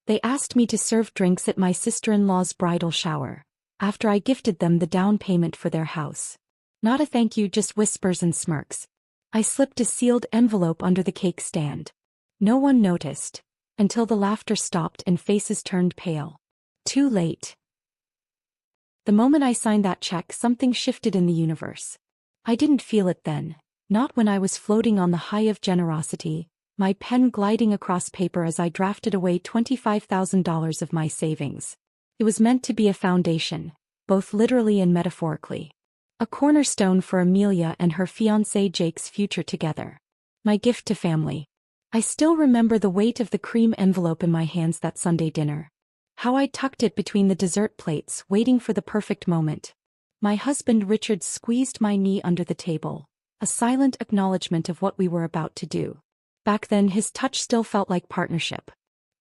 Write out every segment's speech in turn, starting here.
They asked me to serve drinks at my sister-in-law's bridal shower, after I gifted them the down payment for their house. Not a thank you, just whispers and smirks. I slipped a sealed envelope under the cake stand. No one noticed, until the laughter stopped and faces turned pale. Too late. The moment I signed that check, something shifted in the universe. I didn't feel it then, not when I was floating on the high of generosity, my pen gliding across paper as I drafted away $25,000 of my savings. It was meant to be a foundation, both literally and metaphorically. A cornerstone for Amelia and her fiancé Jake's future together. My gift to family. I still remember the weight of the cream envelope in my hands that Sunday dinner. How I tucked it between the dessert plates, waiting for the perfect moment. My husband Richard squeezed my knee under the table, a silent acknowledgement of what we were about to do. Back then his touch still felt like partnership.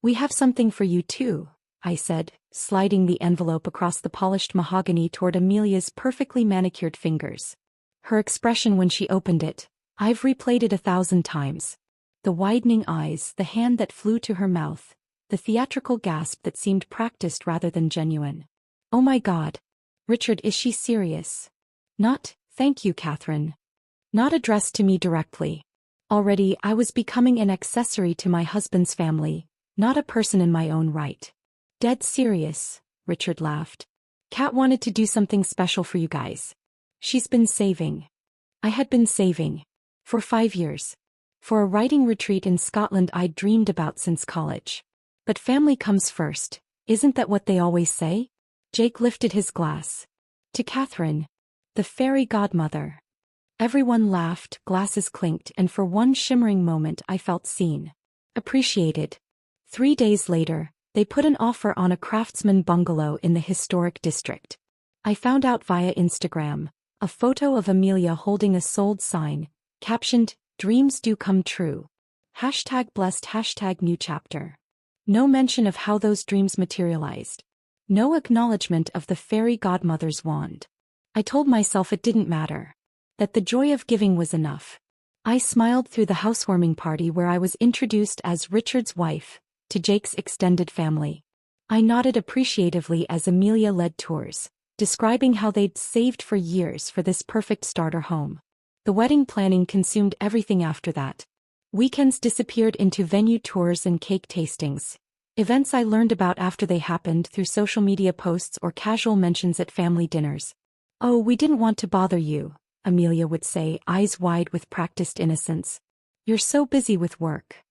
"We have something for you too," I said, sliding the envelope across the polished mahogany toward Amelia's perfectly manicured fingers. Her expression when she opened it, I've replayed it 1,000 times. The widening eyes, the hand that flew to her mouth, the theatrical gasp that seemed practiced rather than genuine. "Oh my God. Richard, is she serious?" Not, "Thank you, Catherine." Not addressed to me directly. Already I was becoming an accessory to my husband's family, not a person in my own right. "Dead serious," Richard laughed. "Kat wanted to do something special for you guys. She's been saving." I had been saving. For 5 years. For a writing retreat in Scotland I'd dreamed about since college. But family comes first, isn't that what they always say? Jake lifted his glass. "To Catherine, the fairy godmother." Everyone laughed, glasses clinked, and for one shimmering moment I felt seen. Appreciated. 3 days later, they put an offer on a craftsman bungalow in the historic district. I found out via Instagram, a photo of Amelia holding a sold sign, captioned, "Dreams do come true." #blessed #new chapter. No mention of how those dreams materialized. No acknowledgement of the fairy godmother's wand. I told myself it didn't matter. That the joy of giving was enough. I smiled through the housewarming party where I was introduced as Richard's wife, to Jake's extended family. I nodded appreciatively as Amelia led tours, describing how they'd saved for years for this perfect starter home. The wedding planning consumed everything after that. Weekends disappeared into venue tours and cake tastings. Events I learned about after they happened through social media posts or casual mentions at family dinners. "Oh, we didn't want to bother you," Amelia would say, eyes wide with practiced innocence. "You're so busy with work."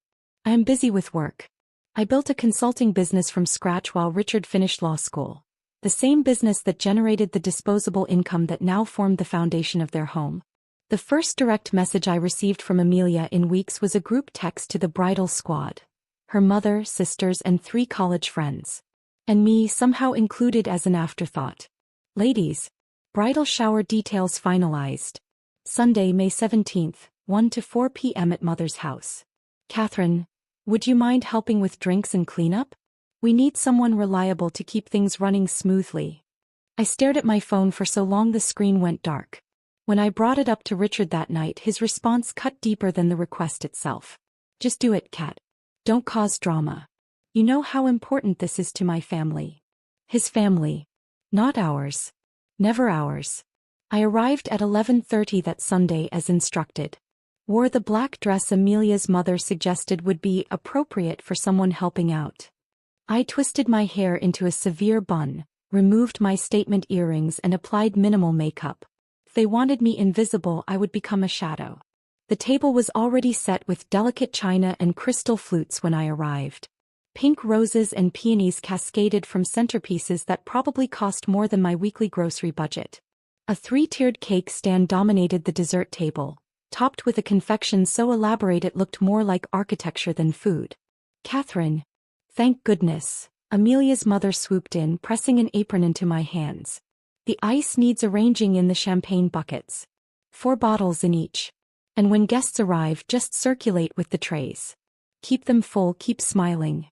"I am busy with work." I built a consulting business from scratch while Richard finished law school. The same business that generated the disposable income that now formed the foundation of their home. The first direct message I received from Amelia in weeks was a group text to the bridal squad. Her mother, sisters, and 3 college friends. And me somehow included as an afterthought. "Ladies. Bridal shower details finalized. Sunday, May 17th, 1 to 4 p.m. at Mother's house. Catherine, would you mind helping with drinks and cleanup? We need someone reliable to keep things running smoothly." I stared at my phone for so long the screen went dark. When I brought it up to Richard that night, his response cut deeper than the request itself. "Just do it, Kat. Don't cause drama. You know how important this is to my family." His family. Not ours. Never ours. I arrived at 11:30 that Sunday as instructed. Wore the black dress Amelia's mother suggested would be appropriate for someone helping out. I twisted my hair into a severe bun, removed my statement earrings and applied minimal makeup. If they wanted me invisible, I would become a shadow. The table was already set with delicate china and crystal flutes when I arrived. Pink roses and peonies cascaded from centerpieces that probably cost more than my weekly grocery budget. A 3-tiered cake stand dominated the dessert table, topped with a confection so elaborate it looked more like architecture than food. "Catherine." "Thank goodness," Amelia's mother swooped in, pressing an apron into my hands. "The ice needs arranging in the champagne buckets. 4 bottles in each. And when guests arrive, just circulate with the trays. Keep them full, keep smiling.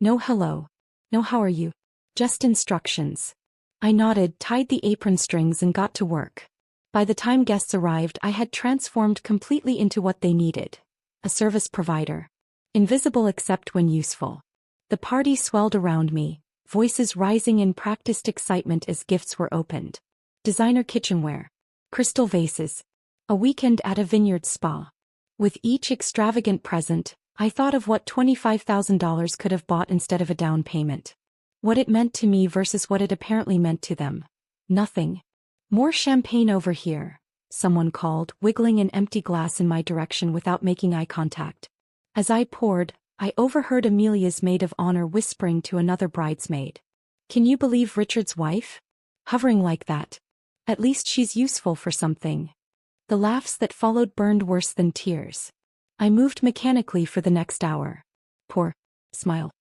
No hello. No how are you. Just instructions." I nodded, tied the apron strings and got to work. By the time guests arrived, I had transformed completely into what they needed. A service provider. Invisible except when useful. The party swelled around me, voices rising in practiced excitement as gifts were opened. Designer kitchenware. Crystal vases. A weekend at a vineyard spa. With each extravagant present, I thought of what $25,000 could have bought instead of a down payment. What it meant to me versus what it apparently meant to them. Nothing. More champagne over here, someone called, wiggling an empty glass in my direction without making eye contact. As I poured, I overheard Amelia's maid of honor whispering to another bridesmaid. "Can you believe Richard's wife? Hovering like that. At least she's useful for something." The laughs that followed burned worse than tears. I moved mechanically for the next hour. Pour. Smile.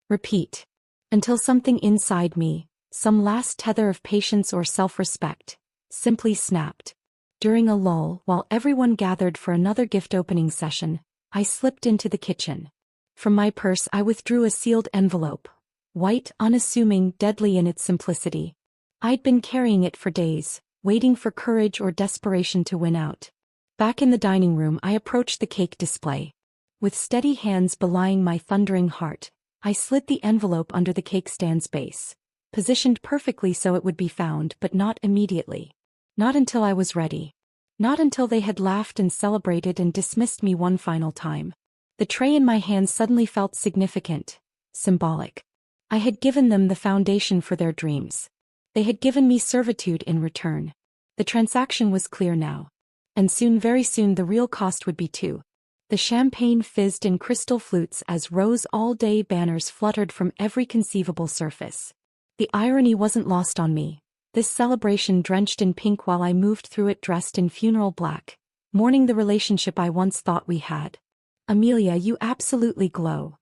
Repeat. Until something inside me, some last tether of patience or self-respect, simply snapped. During a lull, while everyone gathered for another gift-opening session, I slipped into the kitchen. From my purse I withdrew a sealed envelope. White, unassuming, deadly in its simplicity. I'd been carrying it for days, waiting for courage or desperation to win out. Back in the dining room I approached the cake display. With steady hands belying my thundering heart, I slid the envelope under the cake stand's base, positioned perfectly so it would be found, but not immediately. Not until I was ready. Not until they had laughed and celebrated and dismissed me one final time. The tray in my hands suddenly felt significant, symbolic. I had given them the foundation for their dreams. They had given me servitude in return. The transaction was clear now. And soon, very soon, the real cost would be too. The champagne fizzed in crystal flutes as rose all-day banners fluttered from every conceivable surface. The irony wasn't lost on me. This celebration drenched in pink while I moved through it dressed in funeral black, mourning the relationship I once thought we had. "Amelia, you absolutely glow."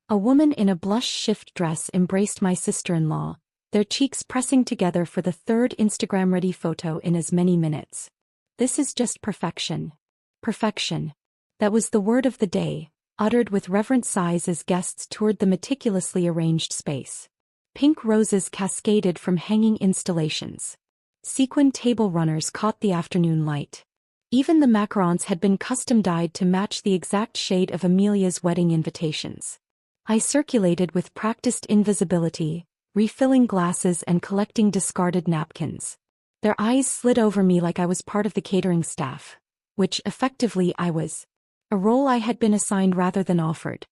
A woman in a blush shift dress embraced my sister-in-law, their cheeks pressing together for the third Instagram-ready photo in as many minutes. "This is just perfection." Perfection. That was the word of the day, uttered with reverent sighs as guests toured the meticulously arranged space. Pink roses cascaded from hanging installations. Sequin table runners caught the afternoon light. Even the macarons had been custom-dyed to match the exact shade of Amelia's wedding invitations. I circulated with practiced invisibility, refilling glasses and collecting discarded napkins. Their eyes slid over me like I was part of the catering staff, which, effectively, I was. A role I had been assigned rather than offered.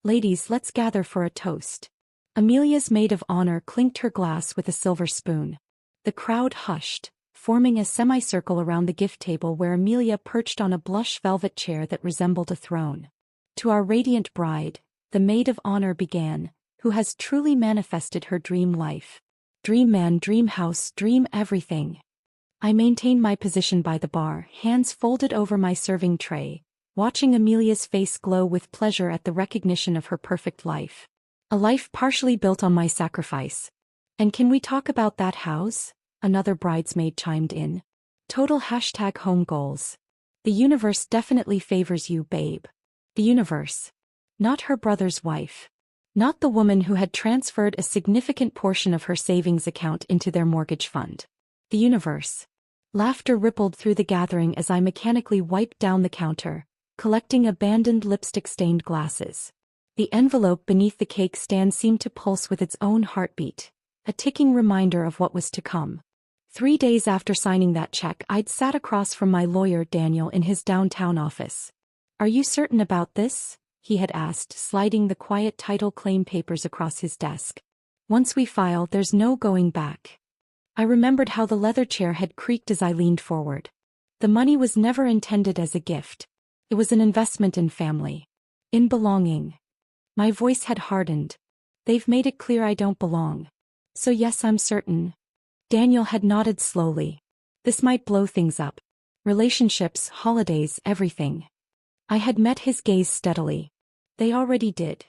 "Ladies, let's gather for a toast." Amelia's maid of honor clinked her glass with a silver spoon. The crowd hushed, forming a semicircle around the gift table where Amelia perched on a blush velvet chair that resembled a throne. "To our radiant bride," the maid of honor began, "who has truly manifested her dream life. Dream man, dream house, dream everything." I maintained my position by the bar, hands folded over my serving tray, watching Amelia's face glow with pleasure at the recognition of her perfect life. A life partially built on my sacrifice. "And can we talk about that house?" another bridesmaid chimed in. Total #home goals. "The universe definitely favors you, babe." The universe. Not her brother's wife. Not the woman who had transferred a significant portion of her savings account into their mortgage fund. The universe. Laughter rippled through the gathering as I mechanically wiped down the counter, collecting abandoned lipstick-stained glasses. The envelope beneath the cake stand seemed to pulse with its own heartbeat, a ticking reminder of what was to come. 3 days after signing that check, I'd sat across from my lawyer Daniel in his downtown office. "Are you certain about this?" he had asked, sliding the quiet title claim papers across his desk. "Once we file, there's no going back." I remembered how the leather chair had creaked as I leaned forward. The money was never intended as a gift. It was an investment in family. In belonging. My voice had hardened. "They've made it clear I don't belong. So yes, I'm certain." Daniel had nodded slowly. This might blow things up. Relationships, holidays, everything. I had met his gaze steadily. They already did.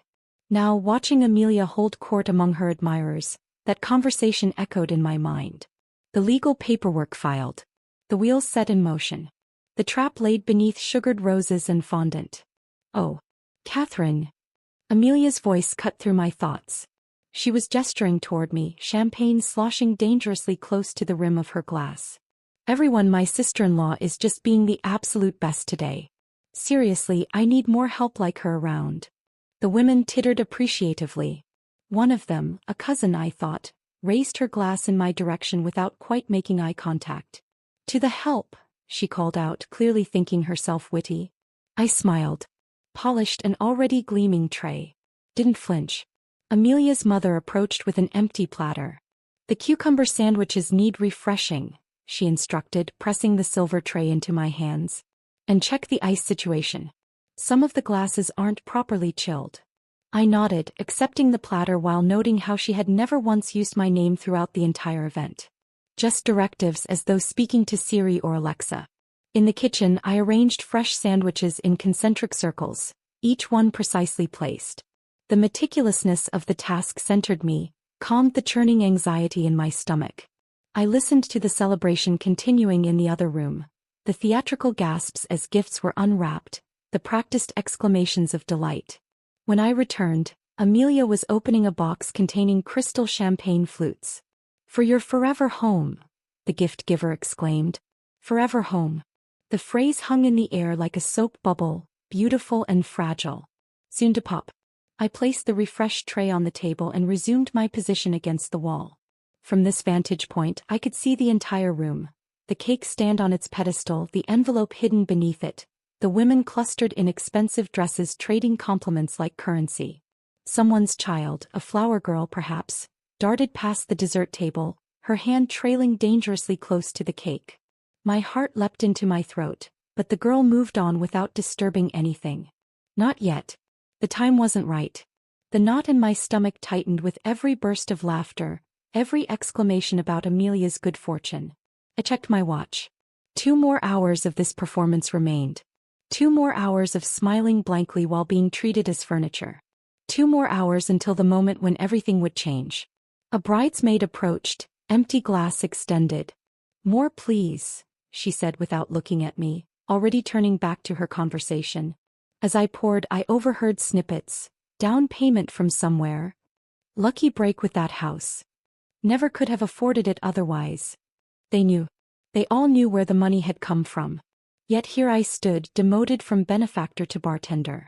Now, watching Amelia hold court among her admirers, that conversation echoed in my mind. The legal paperwork filed. The wheels set in motion. The trap laid beneath sugared roses and fondant. "Oh, Catherine." Amelia's voice cut through my thoughts. She was gesturing toward me, champagne sloshing dangerously close to the rim of her glass. "Everyone, my sister-in-law is just being the absolute best today. Seriously, I need more help like her around." The women tittered appreciatively. One of them, a cousin I thought, raised her glass in my direction without quite making eye contact. "To the help," she called out, clearly thinking herself witty. I smiled. Polished an already gleaming tray. Didn't flinch. Amelia's mother approached with an empty platter. "The cucumber sandwiches need refreshing," she instructed, pressing the silver tray into my hands. "And check the ice situation. Some of the glasses aren't properly chilled." I nodded, accepting the platter while noting how she had never once used my name throughout the entire event. Just directives, as though speaking to Siri or Alexa. In the kitchen, I arranged fresh sandwiches in concentric circles, each one precisely placed. The meticulousness of the task centered me, calmed the churning anxiety in my stomach. I listened to the celebration continuing in the other room, the theatrical gasps as gifts were unwrapped, the practiced exclamations of delight. When I returned, Amelia was opening a box containing crystal champagne flutes. "For your forever home," the gift giver exclaimed. Forever home. The phrase hung in the air like a soap bubble, beautiful and fragile. Soon to pop. I placed the refreshed tray on the table and resumed my position against the wall. From this vantage point, I could see the entire room. The cake stand on its pedestal, the envelope hidden beneath it, the women clustered in expensive dresses trading compliments like currency. Someone's child, a flower girl perhaps, darted past the dessert table, her hand trailing dangerously close to the cake. My heart leapt into my throat, but the girl moved on without disturbing anything. Not yet. The time wasn't right. The knot in my stomach tightened with every burst of laughter, every exclamation about Amelia's good fortune. I checked my watch. 2 more hours of this performance remained. 2 more hours of smiling blankly while being treated as furniture. 2 more hours until the moment when everything would change. A bridesmaid approached, empty glass extended. "More please," she said without looking at me, already turning back to her conversation. As I poured, I overheard snippets. "Down payment from somewhere. Lucky break with that house. Never could have afforded it otherwise." They knew. They all knew where the money had come from. Yet here I stood, demoted from benefactor to bartender.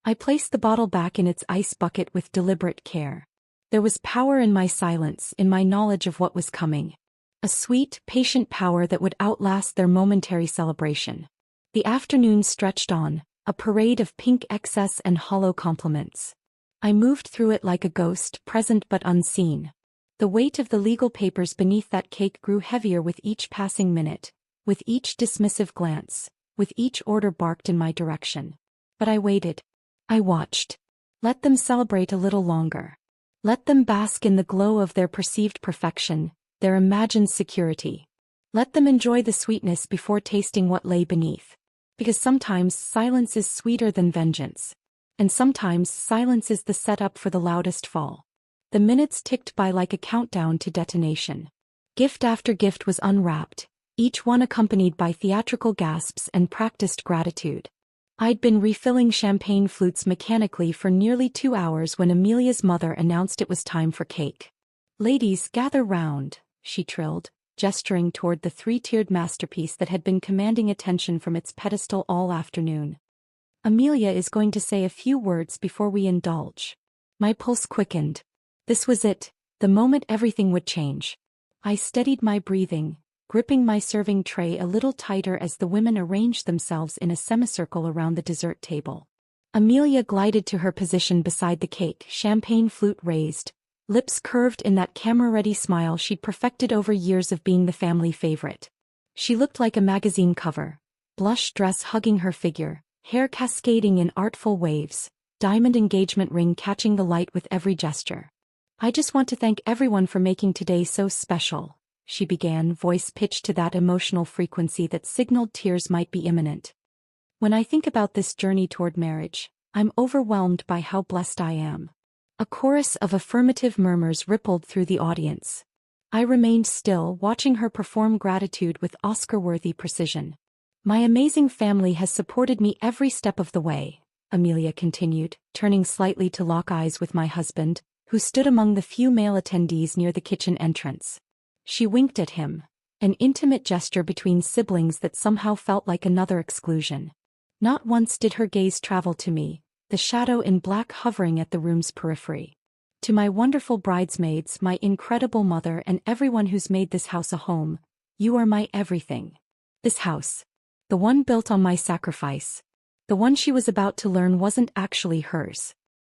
I placed the bottle back in its ice bucket with deliberate care. There was power in my silence, in my knowledge of what was coming. A sweet, patient power that would outlast their momentary celebration. The afternoon stretched on, a parade of pink excess and hollow compliments. I moved through it like a ghost, present but unseen. The weight of the legal papers beneath that cake grew heavier with each passing minute, with each dismissive glance, with each order barked in my direction. But I waited. I watched. Let them celebrate a little longer. Let them bask in the glow of their perceived perfection, their imagined security. Let them enjoy the sweetness before tasting what lay beneath. Because sometimes silence is sweeter than vengeance. And sometimes silence is the setup for the loudest fall. The minutes ticked by like a countdown to detonation. Gift after gift was unwrapped, each one accompanied by theatrical gasps and practiced gratitude. I'd been refilling champagne flutes mechanically for nearly 2 hours when Amelia's mother announced it was time for cake. "Ladies, gather round," she trilled, gesturing toward the 3-tiered masterpiece that had been commanding attention from its pedestal all afternoon. "Amelia is going to say a few words before we indulge." My pulse quickened. This was it, the moment everything would change. I steadied my breathing, gripping my serving tray a little tighter as the women arranged themselves in a semicircle around the dessert table. Amelia glided to her position beside the cake, champagne flute raised, lips curved in that camera-ready smile she'd perfected over years of being the family favorite. She looked like a magazine cover, blush dress hugging her figure, hair cascading in artful waves, diamond engagement ring catching the light with every gesture. "I just want to thank everyone for making today so special," she began, voice pitched to that emotional frequency that signaled tears might be imminent. "When I think about this journey toward marriage, I'm overwhelmed by how blessed I am." A chorus of affirmative murmurs rippled through the audience. I remained still, watching her perform gratitude with Oscar-worthy precision. "My amazing family has supported me every step of the way," Amelia continued, turning slightly to lock eyes with my husband, who stood among the few male attendees near the kitchen entrance. She winked at him, an intimate gesture between siblings that somehow felt like another exclusion. Not once did her gaze travel to me, the shadow in black hovering at the room's periphery. To my wonderful bridesmaids, my incredible mother, and everyone who's made this house a home, you are my everything. This house, the one built on my sacrifice, the one she was about to learn wasn't actually hers.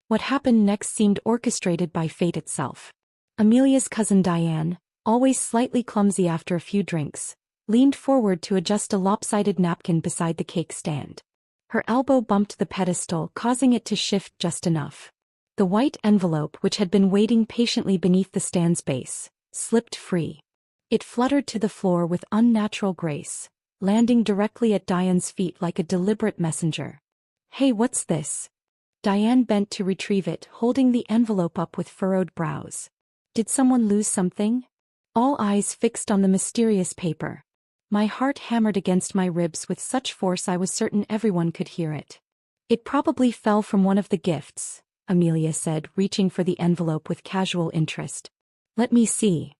What happened next seemed orchestrated by fate itself. Amelia's cousin Diane, always slightly clumsy after a few drinks, leaned forward to adjust a lopsided napkin beside the cake stand. Her elbow bumped the pedestal, causing it to shift just enough. The white envelope, which had been waiting patiently beneath the stand's base, slipped free. It fluttered to the floor with unnatural grace, landing directly at Diane's feet like a deliberate messenger. "Hey, what's this?" Diane bent to retrieve it, holding the envelope up with furrowed brows. "Did someone lose something?" All eyes fixed on the mysterious paper. My heart hammered against my ribs with such force I was certain everyone could hear it. "It probably fell from one of the gifts," Amelia said, reaching for the envelope with casual interest. "Let me see."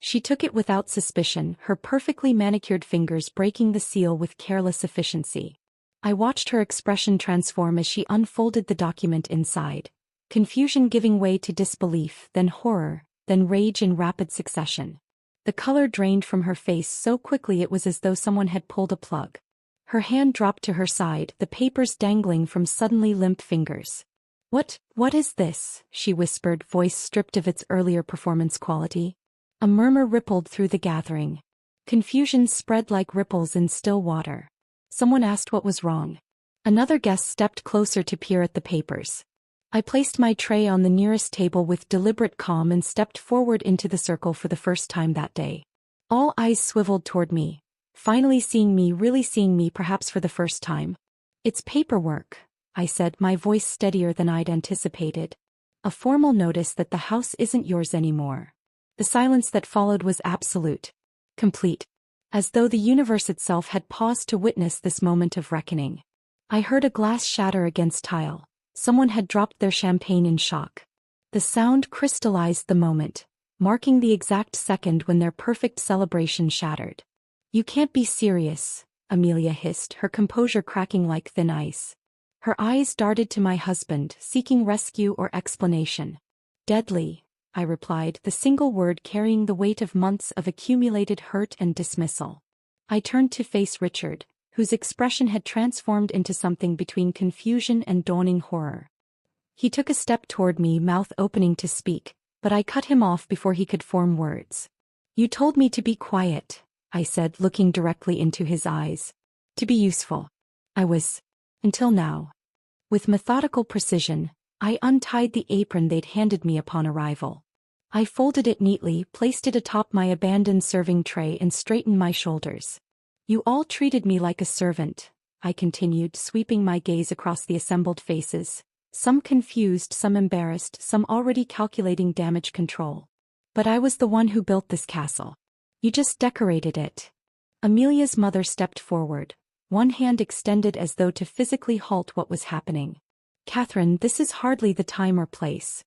She took it without suspicion, her perfectly manicured fingers breaking the seal with careless efficiency. I watched her expression transform as she unfolded the document inside, confusion giving way to disbelief, then horror, then rage in rapid succession. The color drained from her face so quickly it was as though someone had pulled a plug. Her hand dropped to her side, the papers dangling from suddenly limp fingers. What is this?" she whispered, voice stripped of its earlier performance quality. A murmur rippled through the gathering. Confusion spread like ripples in still water. Someone asked what was wrong. Another guest stepped closer to peer at the papers. I placed my tray on the nearest table with deliberate calm and stepped forward into the circle for the first time that day. All eyes swiveled toward me, finally seeing me, really seeing me, perhaps for the first time. "It's paperwork," I said, my voice steadier than I'd anticipated. "A formal notice that the house isn't yours anymore." The silence that followed was absolute. Complete. As though the universe itself had paused to witness this moment of reckoning. I heard a glass shatter against tile. Someone had dropped their champagne in shock. The sound crystallized the moment, marking the exact second when their perfect celebration shattered. "You can't be serious," Amelia hissed, her composure cracking like thin ice. Her eyes darted to my husband, seeking rescue or explanation. "Deadly," I replied, the single word carrying the weight of months of accumulated hurt and dismissal. I turned to face Richard, whose expression had transformed into something between confusion and dawning horror. He took a step toward me, mouth opening to speak, but I cut him off before he could form words. "You told me to be quiet," I said, looking directly into his eyes. "To be useful. I was. Until now." With methodical precision, I untied the apron they'd handed me upon arrival. I folded it neatly, placed it atop my abandoned serving tray, and straightened my shoulders. "You all treated me like a servant," I continued, sweeping my gaze across the assembled faces, some confused, some embarrassed, some already calculating damage control. "But I was the one who built this castle. You just decorated it." Amelia's mother stepped forward, one hand extended as though to physically halt what was happening. "Catherine, this is hardly the time or place."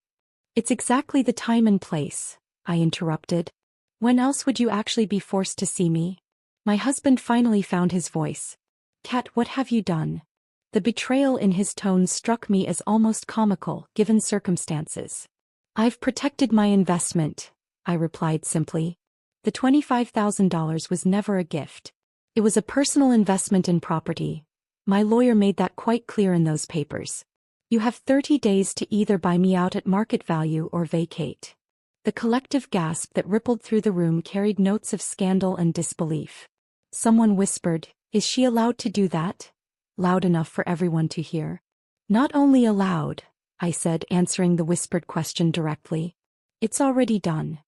"It's exactly the time and place," I interrupted. "When else would you actually be forced to see me?" My husband finally found his voice. "Cat, what have you done?" The betrayal in his tone struck me as almost comical, given circumstances. "I've protected my investment," I replied simply. "The $25,000 was never a gift. It was a personal investment in property. My lawyer made that quite clear in those papers. You have 30 days to either buy me out at market value or vacate." The collective gasp that rippled through the room carried notes of scandal and disbelief. Someone whispered, "Is she allowed to do that?" loud enough for everyone to hear. "Not only allowed," I said, answering the whispered question directly. "It's already done."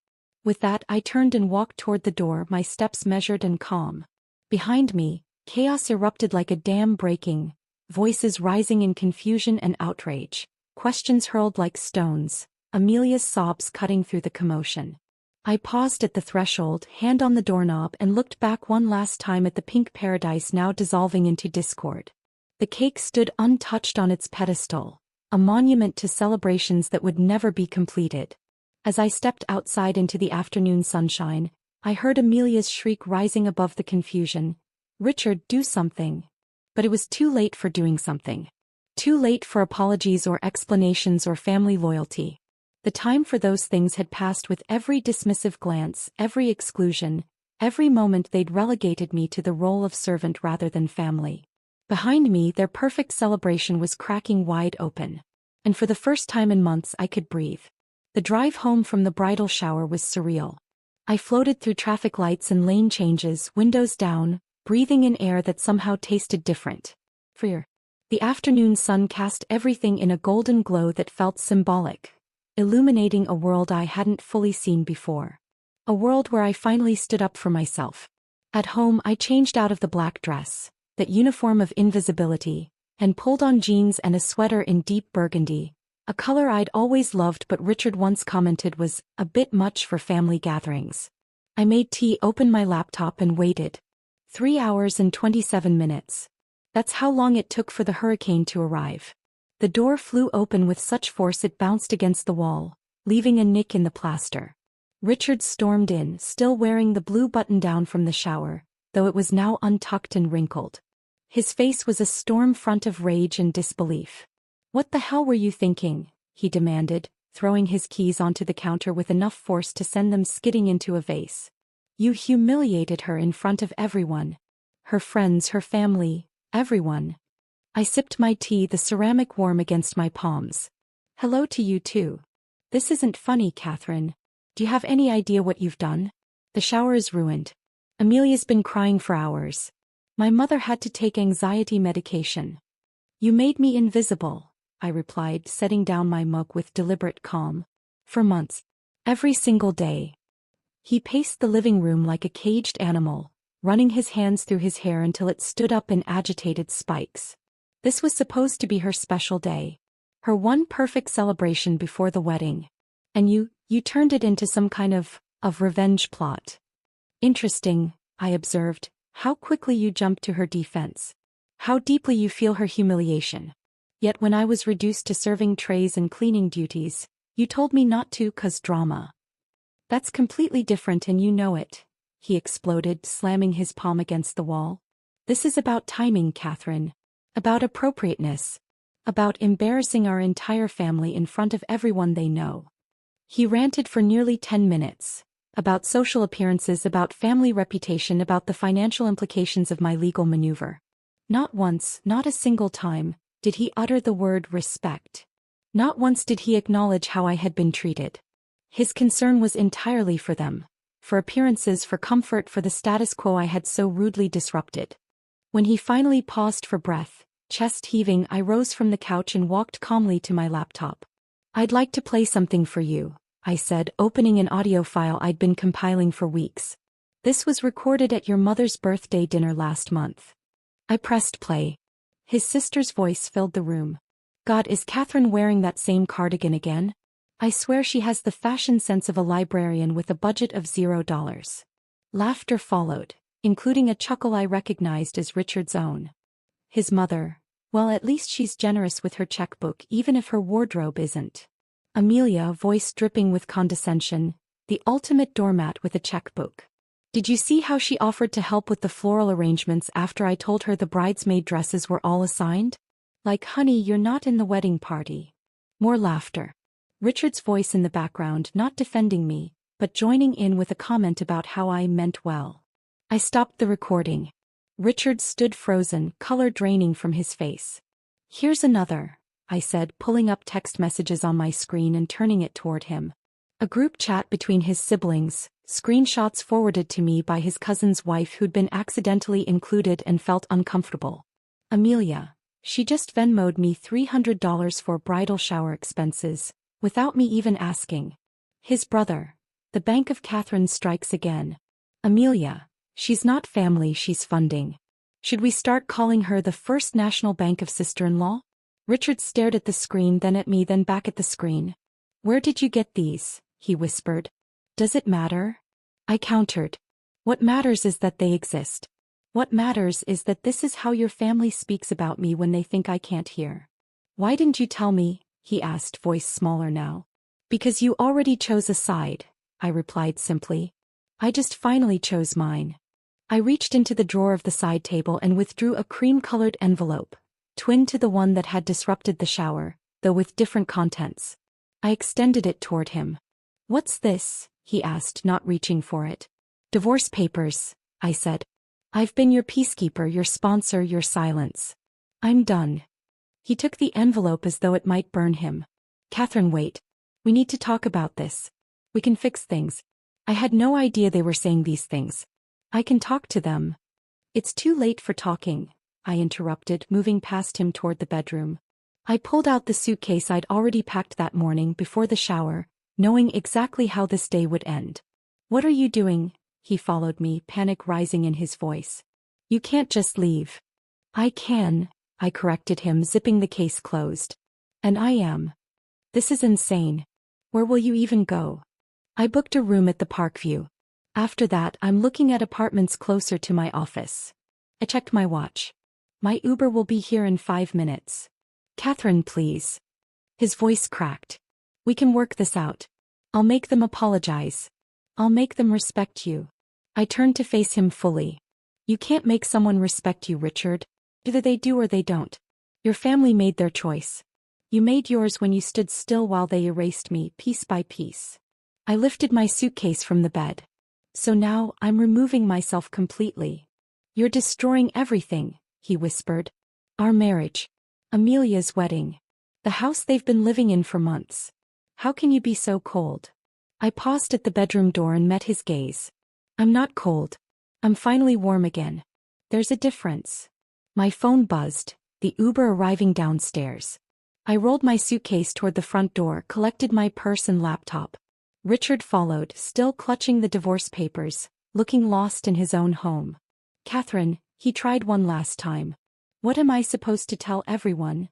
With that, I turned and walked toward the door, my steps measured and calm. Behind me, chaos erupted like a dam breaking, voices rising in confusion and outrage, questions hurled like stones, Amelia's sobs cutting through the commotion. I paused at the threshold, hand on the doorknob, and looked back one last time at the pink paradise now dissolving into discord. The cake stood untouched on its pedestal, a monument to celebrations that would never be completed. As I stepped outside into the afternoon sunshine, I heard Amelia's shriek rising above the confusion. "Richard, do something." But it was too late for doing something. Too late for apologies or explanations or family loyalty. The time for those things had passed with every dismissive glance, every exclusion, every moment they'd relegated me to the role of servant rather than family. Behind me, their perfect celebration was cracking wide open. And for the first time in months I could breathe. The drive home from the bridal shower was surreal. I floated through traffic lights and lane changes, windows down, breathing in air that somehow tasted different. Freer. The afternoon sun cast everything in a golden glow that felt symbolic, illuminating a world I hadn't fully seen before. A world where I finally stood up for myself. At home I changed out of the black dress, that uniform of invisibility, and pulled on jeans and a sweater in deep burgundy, a color I'd always loved but Richard once commented was a bit much for family gatherings. I made tea, opened my laptop and waited. 3 hours and 27 minutes. That's how long it took for the hurricane to arrive. The door flew open with such force it bounced against the wall, leaving a nick in the plaster. Richard stormed in, still wearing the blue button-down from the shower, though it was now untucked and wrinkled. His face was a storm front of rage and disbelief. "What the hell were you thinking?" he demanded, throwing his keys onto the counter with enough force to send them skidding into a vase. "You humiliated her in front of everyone. Her friends, her family, everyone." I sipped my tea, the ceramic warm against my palms. "Hello to you too. This isn't funny, Catherine. Do you have any idea what you've done? The shower is ruined. Amelia's been crying for hours. My mother had to take anxiety medication." "You made me invisible," I replied, setting down my mug with deliberate calm. "For months. Every single day." He paced the living room like a caged animal, running his hands through his hair until it stood up in agitated spikes. This was supposed to be her special day. Her one perfect celebration before the wedding. And you turned it into some kind of revenge plot. "Interesting," I observed, "how quickly you jumped to her defense. How deeply you feel her humiliation. Yet when I was reduced to serving trays and cleaning duties, you told me not to 'cause drama. That's completely different and you know it," he exploded, slamming his palm against the wall. "This is about timing, Catherine. About appropriateness. About embarrassing our entire family in front of everyone they know." He ranted for nearly 10 minutes. About social appearances, about family reputation, about the financial implications of my legal maneuver. Not once, not a single time, did he utter the word respect. Not once did he acknowledge how I had been treated. His concern was entirely for them. For appearances, for comfort, for the status quo I had so rudely disrupted. When he finally paused for breath, chest heaving, I rose from the couch and walked calmly to my laptop. "I'd like to play something for you," I said, opening an audio file I'd been compiling for weeks. "This was recorded at your mother's birthday dinner last month." I pressed play. His sister's voice filled the room. "God, is Catherine wearing that same cardigan again? I swear she has the fashion sense of a librarian with a budget of $0. Laughter followed, including a chuckle I recognized as Richard's own. His mother, well, at least she's generous with her checkbook even if her wardrobe isn't. Amelia, voice dripping with condescension, the ultimate doormat with a checkbook. Did you see how she offered to help with the floral arrangements after I told her the bridesmaid dresses were all assigned? Like, honey, you're not in the wedding party." More laughter. Richard's voice in the background, not defending me, but joining in with a comment about how I meant well. I stopped the recording. Richard stood frozen, color draining from his face. "Here's another," I said, pulling up text messages on my screen and turning it toward him. A group chat between his siblings, screenshots forwarded to me by his cousin's wife who'd been accidentally included and felt uncomfortable. "Amelia, she just Venmo'd me $300 for bridal shower expenses, without me even asking." His brother. "The Bank of Catherine strikes again. Amelia, she's not family, she's funding. Should we start calling her the First National Bank of Sister-in-Law?" Richard stared at the screen, then at me, then back at the screen. "Where did you get these?" he whispered. "Does it matter?" I countered. "What matters is that they exist. What matters is that this is how your family speaks about me when they think I can't hear." "Why didn't you tell me?" he asked, voice smaller now. "Because you already chose a side," I replied simply. "I just finally chose mine." I reached into the drawer of the side table and withdrew a cream-colored envelope. twin to the one that had disrupted the shower, though with different contents. I extended it toward him. "What's this?" he asked, not reaching for it. "Divorce papers," I said. "I've been your peacekeeper, your sponsor, your silence. I'm done." He took the envelope as though it might burn him. "Catherine, wait. We need to talk about this. We can fix things." I had no idea they were saying these things. "I can talk to them." "It's too late for talking," I interrupted, moving past him toward the bedroom. I pulled out the suitcase I'd already packed that morning before the shower, knowing exactly how this day would end. "What are you doing?" He followed me, panic rising in his voice. "You can't just leave." "I can," I corrected him, zipping the case closed. "And I am." "This is insane. Where will you even go?" "I booked a room at the Parkview. After that, I'm looking at apartments closer to my office." I checked my watch. "My Uber will be here in 5 minutes. Catherine, please." His voice cracked. "We can work this out. I'll make them apologize. I'll make them respect you." I turned to face him fully. "You can't make someone respect you, Richard. Either they do or they don't. Your family made their choice. You made yours when you stood still while they erased me, piece by piece." I lifted my suitcase from the bed. "So now, I'm removing myself completely." "You're destroying everything," he whispered. "Our marriage. Amelia's wedding. The house they've been living in for months. How can you be so cold?" I paused at the bedroom door and met his gaze. "I'm not cold. I'm finally warm again. There's a difference." My phone buzzed, the Uber arriving downstairs. I rolled my suitcase toward the front door, collected my purse and laptop. Richard followed, still clutching the divorce papers, looking lost in his own home. "Catherine," he tried one last time. "What am I supposed to tell everyone?"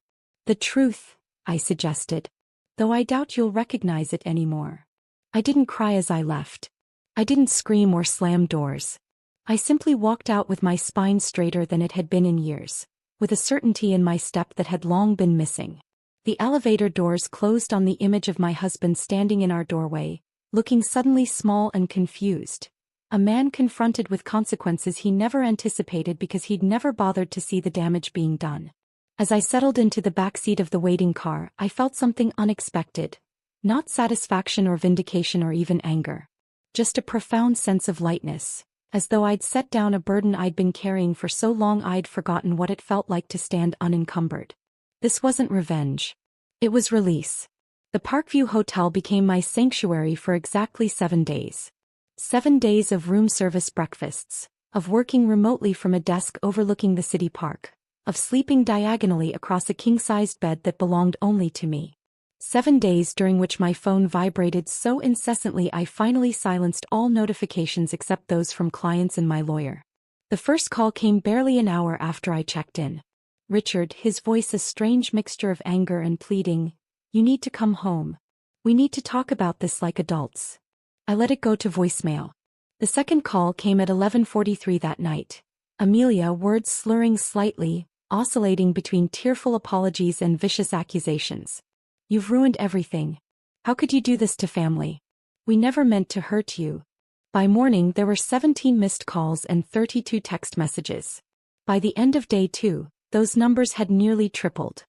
"The truth," I suggested. "Though I doubt you'll recognize it anymore." I didn't cry as I left. I didn't scream or slam doors. I simply walked out with my spine straighter than it had been in years, with a certainty in my step that had long been missing. The elevator doors closed on the image of my husband standing in our doorway, looking suddenly small and confused. A man confronted with consequences he never anticipated because he'd never bothered to see the damage being done. As I settled into the backseat of the waiting car, I felt something unexpected. Not satisfaction or vindication or even anger. Just a profound sense of lightness, as though I'd set down a burden I'd been carrying for so long I'd forgotten what it felt like to stand unencumbered. This wasn't revenge. It was release. The Parkview Hotel became my sanctuary for exactly 7 days. 7 days of room service breakfasts, of working remotely from a desk overlooking the city park, of sleeping diagonally across a king-sized bed that belonged only to me. 7 days during which my phone vibrated so incessantly I finally silenced all notifications except those from clients and my lawyer. The first call came barely an hour after I checked in. Richard, his voice a strange mixture of anger and pleading. "You need to come home. We need to talk about this like adults." I let it go to voicemail. The second call came at 11:43 that night. Amelia, words slurring slightly, oscillating between tearful apologies and vicious accusations. "You've ruined everything. How could you do this to family? We never meant to hurt you." By morning there were 17 missed calls and 32 text messages. By the end of day 2, those numbers had nearly tripled.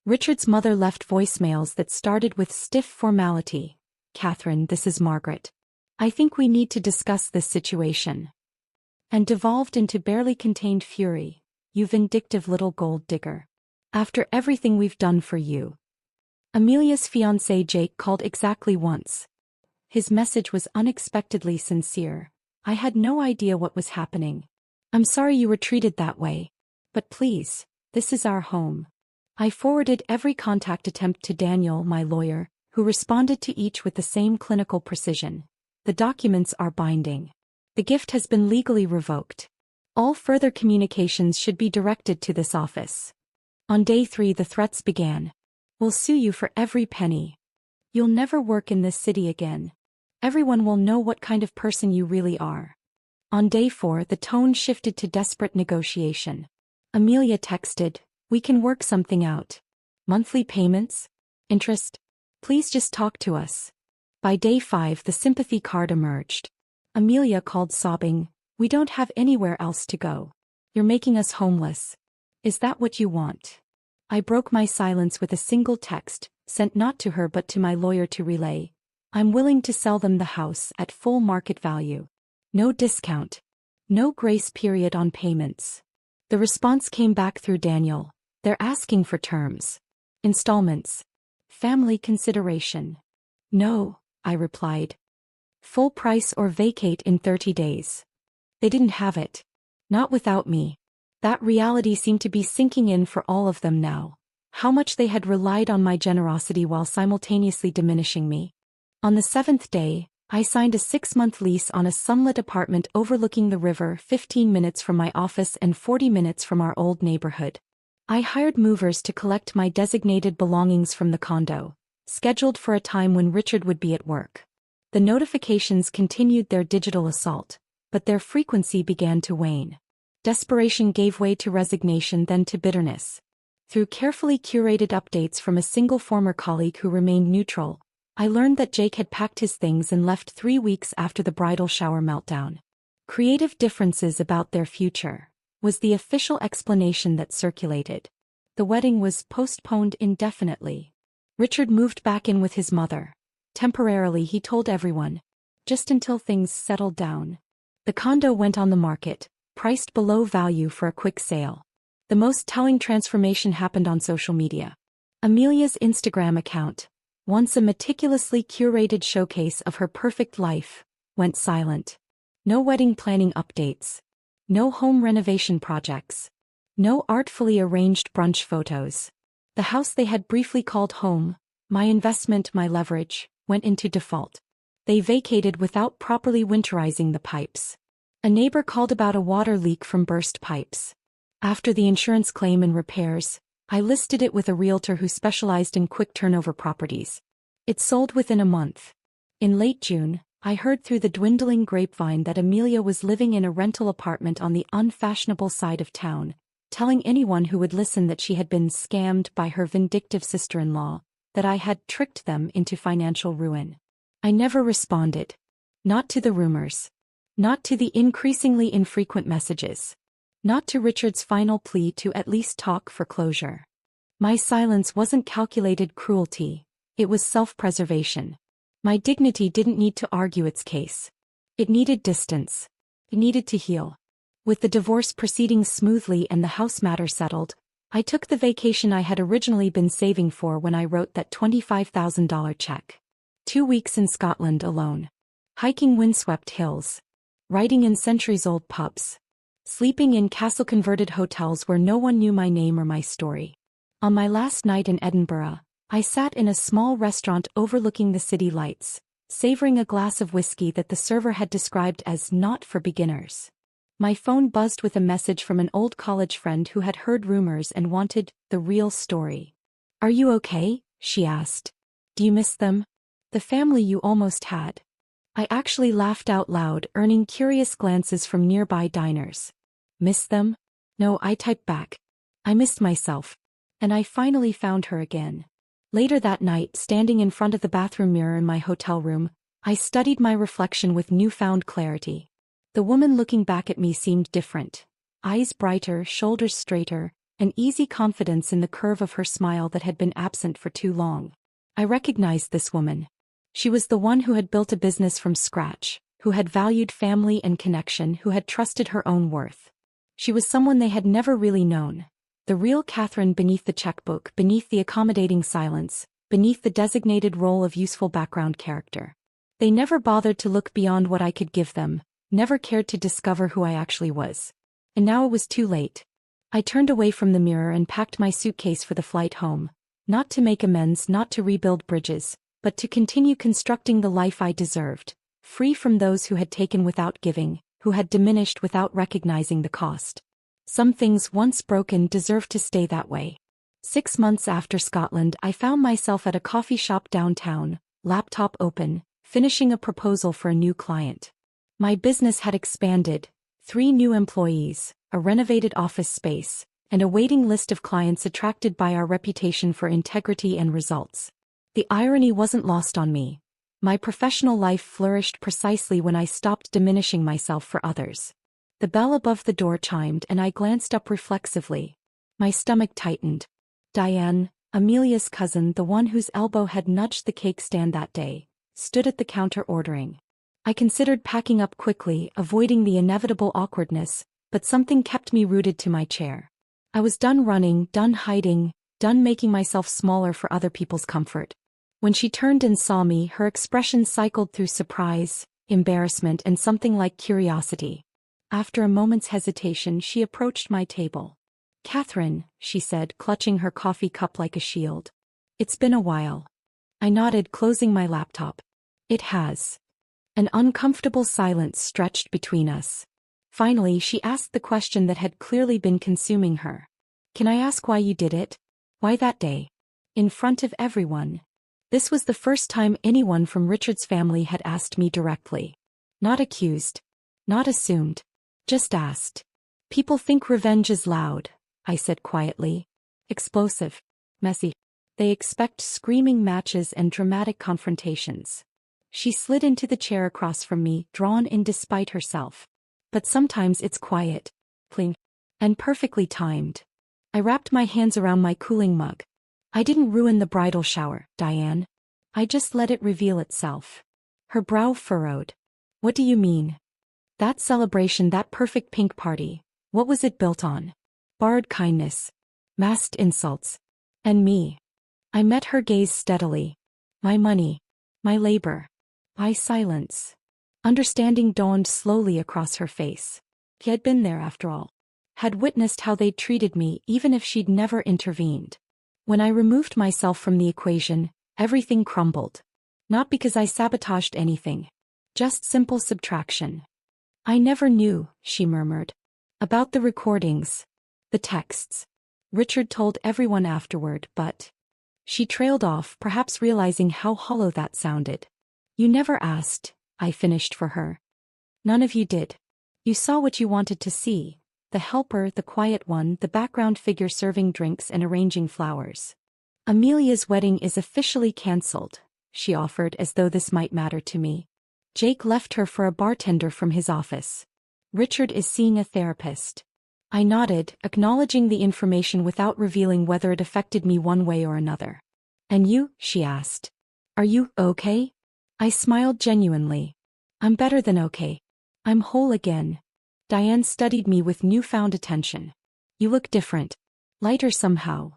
Richard's mother left voicemails that started with stiff formality. "Catherine, this is Margaret. I think we need to discuss this situation." And devolved into barely contained fury. "You vindictive little gold digger. After everything we've done for you." Amelia's fiancé Jake called exactly once. His message was unexpectedly sincere. I had no idea what was happening. "I'm sorry you were treated that way. But please, this is our home." I forwarded every contact attempt to Daniel, my lawyer, who responded to each with the same clinical precision. "The documents are binding. The gift has been legally revoked. All further communications should be directed to this office." On day 3 the threats began. "We'll sue you for every penny. You'll never work in this city again. Everyone will know what kind of person you really are." On day 4 the tone shifted to desperate negotiation. Amelia texted, "We can work something out. Monthly payments? Interest? Please just talk to us." By day 5 the sympathy card emerged. Amelia called sobbing, "We don't have anywhere else to go. You're making us homeless. Is that what you want?" I broke my silence with a single text, sent not to her but to my lawyer to relay. I'm willing to sell them the house at full market value. No discount. No grace period on payments. The response came back through Daniel. They're asking for terms. Installments. Family consideration. No, I replied. Full price or vacate in 30 days. They didn't have it. Not without me. That reality seemed to be sinking in for all of them now. How much they had relied on my generosity while simultaneously diminishing me. On the 7th day, I signed a 6-month lease on a sunlit apartment overlooking the river, 15 minutes from my office and 40 minutes from our old neighborhood. I hired movers to collect my designated belongings from the condo, scheduled for a time when Richard would be at work. The notifications continued their digital assault, but their frequency began to wane. Desperation gave way to resignation, then to bitterness. Through carefully curated updates from a single former colleague who remained neutral, I learned that Jake had packed his things and left 3 weeks after the bridal shower meltdown. Creative differences about their future was the official explanation that circulated. The wedding was postponed indefinitely. Richard moved back in with his mother. Temporarily, he told everyone. Just until things settled down. The condo went on the market, priced below value for a quick sale. The most telling transformation happened on social media. Amelia's Instagram account, once a meticulously curated showcase of her perfect life, went silent. No wedding planning updates. No home renovation projects. No artfully arranged brunch photos. The house they had briefly called home, my investment, my leverage, went into default. They vacated without properly winterizing the pipes. A neighbor called about a water leak from burst pipes. After the insurance claim and repairs, I listed it with a realtor who specialized in quick turnover properties. It sold within a month. In late June, I heard through the dwindling grapevine that Amelia was living in a rental apartment on the unfashionable side of town, telling anyone who would listen that she had been scammed by her vindictive sister-in-law, that I had tricked them into financial ruin. I never responded. Not to the rumors. Not to the increasingly infrequent messages. Not to Richard's final plea to at least talk for closure. My silence wasn't calculated cruelty, it was self-preservation. My dignity didn't need to argue its case. It needed distance. It needed to heal. With the divorce proceeding smoothly and the house matter settled, I took the vacation I had originally been saving for when I wrote that $25,000 check. 2 weeks in Scotland alone. Hiking windswept hills. Writing in centuries-old pubs. Sleeping in castle-converted hotels where no one knew my name or my story. On my last night in Edinburgh, I sat in a small restaurant overlooking the city lights, savoring a glass of whiskey that the server had described as not for beginners. My phone buzzed with a message from an old college friend who had heard rumors and wanted the real story. "Are you okay?" she asked. "Do you miss them? The family you almost had?" I actually laughed out loud, earning curious glances from nearby diners. Miss them? No, I typed back. I missed myself. And I finally found her again. Later that night, standing in front of the bathroom mirror in my hotel room, I studied my reflection with newfound clarity. The woman looking back at me seemed different. Eyes brighter, shoulders straighter, an easy confidence in the curve of her smile that had been absent for too long. I recognized this woman. She was the one who had built a business from scratch, who had valued family and connection, who had trusted her own worth. She was someone they had never really known. The real Catherine beneath the checkbook, beneath the accommodating silence, beneath the designated role of useful background character. They never bothered to look beyond what I could give them, never cared to discover who I actually was. And now it was too late. I turned away from the mirror and packed my suitcase for the flight home, not to make amends, not to rebuild bridges, but to continue constructing the life I deserved, free from those who had taken without giving, who had diminished without recognizing the cost. Some things once broken deserved to stay that way. 6 months after Scotland, I found myself at a coffee shop downtown, laptop open, finishing a proposal for a new client. My business had expanded, 3 new employees, a renovated office space, and a waiting list of clients attracted by our reputation for integrity and results. The irony wasn't lost on me. My professional life flourished precisely when I stopped diminishing myself for others. The bell above the door chimed and I glanced up reflexively. My stomach tightened. Diane, Amelia's cousin, the one whose elbow had nudged the cake stand that day, stood at the counter ordering. I considered packing up quickly, avoiding the inevitable awkwardness, but something kept me rooted to my chair. I was done running, done hiding, done making myself smaller for other people's comfort. When she turned and saw me, her expression cycled through surprise, embarrassment, and something like curiosity. After a moment's hesitation, she approached my table. "Catherine," she said, clutching her coffee cup like a shield. "It's been a while." I nodded, closing my laptop. "It has." An uncomfortable silence stretched between us. Finally, she asked the question that had clearly been consuming her. "Can I ask why you did it? Why that day? In front of everyone?" This was the first time anyone from Richard's family had asked me directly. Not accused. Not assumed. Just asked. "People think revenge is loud," I said quietly. "Explosive. Messy. They expect screaming matches and dramatic confrontations." She slid into the chair across from me, drawn in despite herself. "But sometimes it's quiet. Clean. And perfectly timed." I wrapped my hands around my cooling mug. "I didn't ruin the bridal shower, Diane. I just let it reveal itself." Her brow furrowed. "What do you mean? That celebration, that perfect pink party, what was it built on? Borrowed kindness. Masked insults. And me." I met her gaze steadily. "My money. My labor. My silence." Understanding dawned slowly across her face. He had been there after all. Had witnessed how they'd treated me even if she'd never intervened. When I removed myself from the equation, everything crumbled. Not because I sabotaged anything. Just simple subtraction. "I never knew," she murmured. "About the recordings. The texts. Richard told everyone afterward, but..." She trailed off, perhaps realizing how hollow that sounded. "You never asked," I finished for her. "None of you did. You saw what you wanted to see. The helper, the quiet one, the background figure serving drinks and arranging flowers. Amelia's wedding is officially cancelled," she offered, as though this might matter to me. "Jake left her for a bartender from his office. Richard is seeing a therapist." I nodded, acknowledging the information without revealing whether it affected me one way or another. "And you?" she asked. "Are you okay?" I smiled genuinely. "I'm better than okay. I'm whole again." Diane studied me with newfound attention. "You look different. Lighter somehow.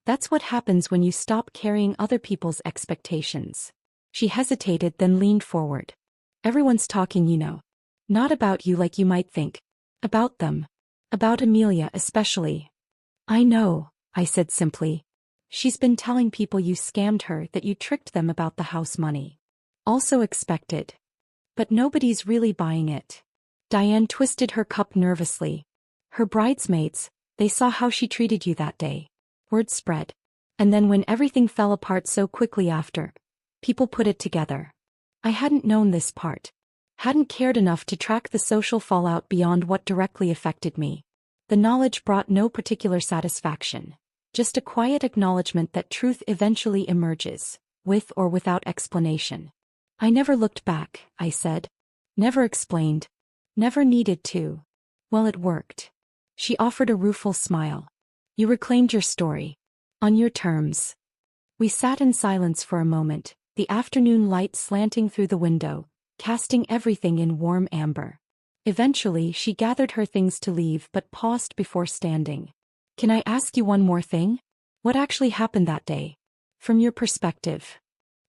That's what happens when you stop carrying other people's expectations." She hesitated, then leaned forward. "Everyone's talking, you know. Not about you like you might think. About them. About Amelia especially." "I know," I said simply. "She's been telling people you scammed her, that you tricked them about the house money. Also expected. But nobody's really buying it." Diane twisted her cup nervously. "Her bridesmaids, they saw how she treated you that day. Word spread. And then when everything fell apart so quickly after, people put it together. I hadn't known this part. Hadn't cared enough to track the social fallout beyond what directly affected me. The knowledge brought no particular satisfaction. Just a quiet acknowledgement that truth eventually emerges, with or without explanation." "I never looked back," I said. "Never explained. Never needed to." "Well, it worked." She offered a rueful smile. "You reclaimed your story. On your terms." We sat in silence for a moment, the afternoon light slanting through the window, casting everything in warm amber. Eventually, she gathered her things to leave but paused before standing. "Can I ask you one more thing? What actually happened that day? From your perspective?"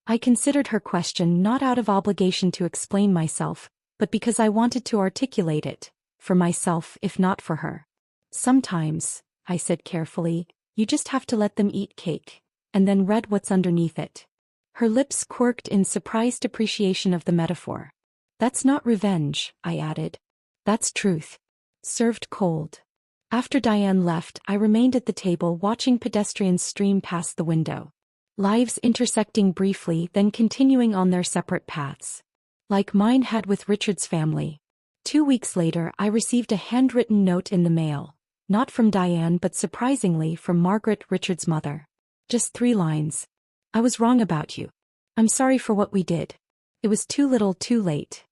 I considered her question not out of obligation to explain myself, but because I wanted to articulate it, for myself if not for her. "Sometimes," I said carefully, "you just have to let them eat cake, and then read what's underneath it." Her lips quirked in surprised appreciation of the metaphor. "That's not revenge," I added. "That's truth. Served cold." After Diane left, I remained at the table watching pedestrians stream past the window. Lives intersecting briefly, then continuing on their separate paths. Like mine had with Richard's family. 2 weeks later, I received a handwritten note in the mail. Not from Diane, but surprisingly from Margaret, Richard's mother. Just 3 lines. "I was wrong about you. I'm sorry for what we did. It was too little too late."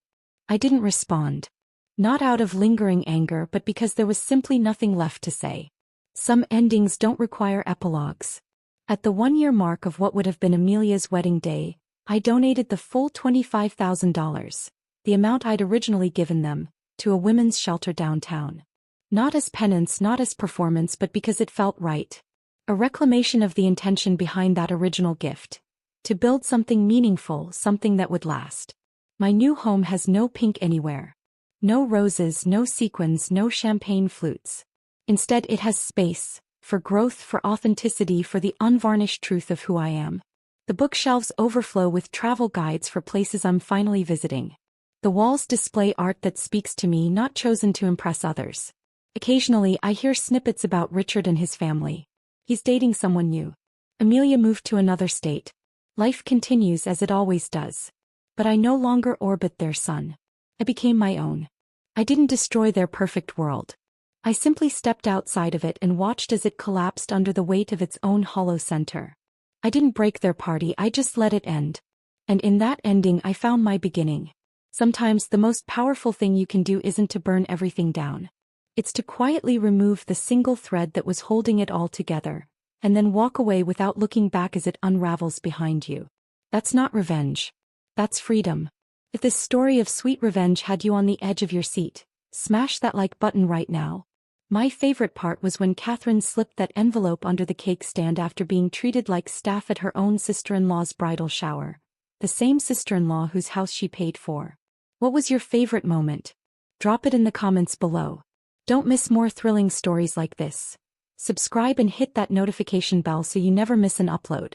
I didn't respond. Not out of lingering anger, but because there was simply nothing left to say. Some endings don't require epilogues. At the 1-year mark of what would have been Amelia's wedding day, I donated the full $25,000, the amount I'd originally given them, to a women's shelter downtown. Not as penance, not as performance, but because it felt right. A reclamation of the intention behind that original gift. To build something meaningful, something that would last. My new home has no pink anywhere. No roses, no sequins, no champagne flutes. Instead, it has space, for growth, for authenticity, for the unvarnished truth of who I am. The bookshelves overflow with travel guides for places I'm finally visiting. The walls display art that speaks to me, not chosen to impress others. Occasionally, I hear snippets about Richard and his family. He's dating someone new. Amelia moved to another state. Life continues as it always does. But I no longer orbit their sun. I became my own. I didn't destroy their perfect world. I simply stepped outside of it and watched as it collapsed under the weight of its own hollow center. I didn't break their party, I just let it end. And in that ending I found my beginning. Sometimes the most powerful thing you can do isn't to burn everything down. It's to quietly remove the single thread that was holding it all together, and then walk away without looking back as it unravels behind you. That's not revenge. That's freedom. If this story of sweet revenge had you on the edge of your seat, smash that like button right now. My favorite part was when Catherine slipped that envelope under the cake stand after being treated like staff at her own sister-in-law's bridal shower. The same sister-in-law whose house she paid for. What was your favorite moment? Drop it in the comments below. Don't miss more thrilling stories like this. Subscribe and hit that notification bell so you never miss an upload.